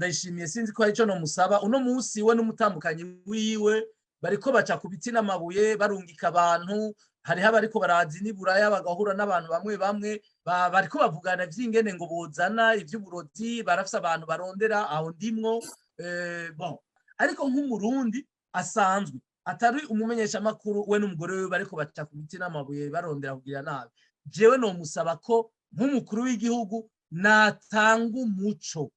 ndayishimiye sinzi ko hari ico no musaba uno munsi we n'umutambukanyi wiwe bariko baca ku biti n'amabuye barungika abantu hariho abariko baraza n'iburaya bagahura n'abantu bamwe bamwe bariko bavugana vy'ingene ngo bozana ivy'uburozi barafise abantu barondera aho ndimwo bon ariko nk'umurundi asanzwe atari umumenyesha makuru we n'umugore we bariko baca ku biti n'amabuye barondera kugira nabi jewe no musaba ko nk'umukuru w'igihugu natanga umuco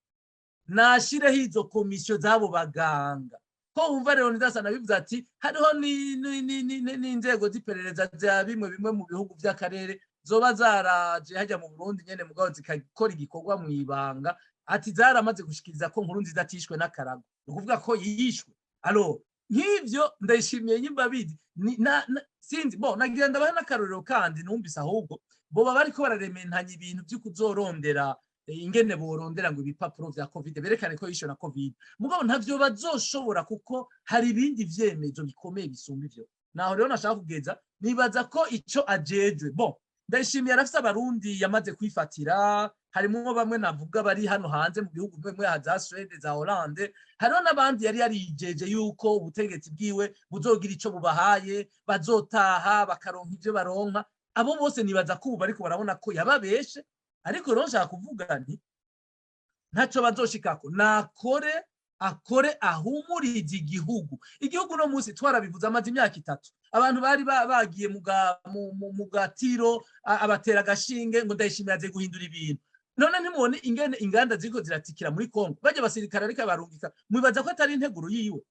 nashireho izo komisiyo z'abo baganga ko wumva Leonidas anabivuze ati hariho n'inzego z'iperereza za bimwe mu bihugu vy'akarere zoba zaraje hajya mu Burundi nyene mugabo zikakora igikorwa mu ibanga ati zaramaze gushikiriza ko Nkurunziza atishwe n'akarago ukuvuga ko yishwe alors nk'ivyo ndayishimiye nyimbabizi sinzi bon nagenda bahe n'akarorero kandi numvise ahubwo boba bariko bararementanya ibintu vyo kuzorondera ingene borondera ngo ibipapuro vya covid berekane ko yishwe na covid mugabo ntavyo bazoshobora kuko hari ibindi vyemezo bikomeye bisumba ivyo naho rero nashaka kugeza nibaza ko ico ajejwe bon ndayishimiye arafise abarundi yamaze kwifatira harimo bamwe navuga bari hano hanze mu bihugu bimwe za Swede za Hollande hariho n'abandi yari yarijeje yuko ubutegetsi bwiwe buzogira ico bubahaye bazotaha bakaronka ivyo baronka abo bose nibaza ko ubu bariko barabona ko yababeshe ariko rero nshaka kuvuga nti ntaco bazoshikako akore ahumuriza igihugu no munsi twarabivuze amaze imyaka 3 abantu bari bagiye mu gatiro abatera gashinge ngo ndayishimiye aze guhindura ibintu none ntimubone ingene inganda ziko ziratikira muri Kongo baje basirikara ariko barungika mwibaza ko atari integuro yiwe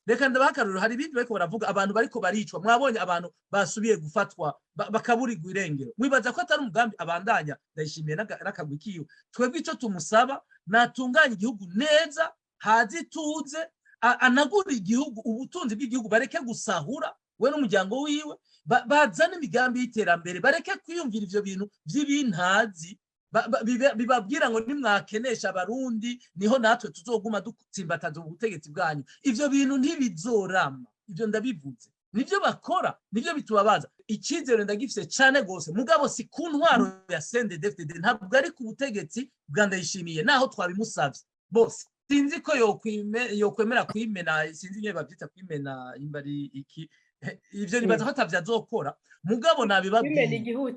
reka ndabakaruro hari ibindi bariko baravuga abantu bariko baricwa mwabonye abantu basubiye gufatwa bakaburirwa irengero mwibaza ko atari umugambi abandanya ndayishimiye n'akagwi kiwe twebwe ico tumusaba natunganya igihugu neza hazi tuze anagura igihugu ubutunzi bw'igihugu bareke gusahura we n'umuryango wiwe bazana imigambi y'iterambere bareke kwiyumvira ivyo bintu vy'ibintazi bibabwira ngo nimwakenesha abarundi niho natwe tuzoguma dutsimbataza ubutegetsi bwanyu ivyo bintu ntibizorama ivyo ndabivuze nivyo bakora nivyo bitubabaza icizere ndagifise cane gose mugabo si ku ntwaro ya CNDD-FDD ntabwo ari ku butegetsi bwa Ndayishimiye naho twabimusavye bose sinzi ko yokwemera kwimena sinzi niba bavyita kwimena imbari iki ivyo nibaza ko atavyazokora mugabo nabibabwiye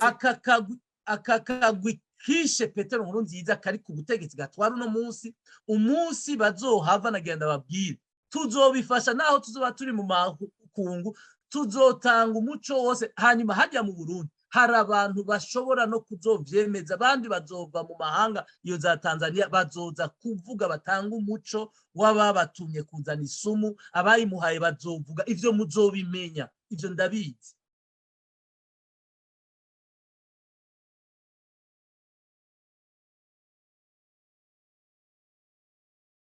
akakagwi kishe Petero Nkurunziza kari ku butegetsi gatwara uno umunsi bazohava nagenda babwira tuzobifasha naho tuzoba turi mu makungu tuzotanga umuco wose hanyuma hajya mu Burundi hari abantu bashobora no kuzovyemeza abandi bazova mu mahanga iyo za Tanzania bazoza kuvuga batanga umuco wababatumye kuzana isumu abayimuhaye bazovuga ivyo muzobimenya ivyo ndabizi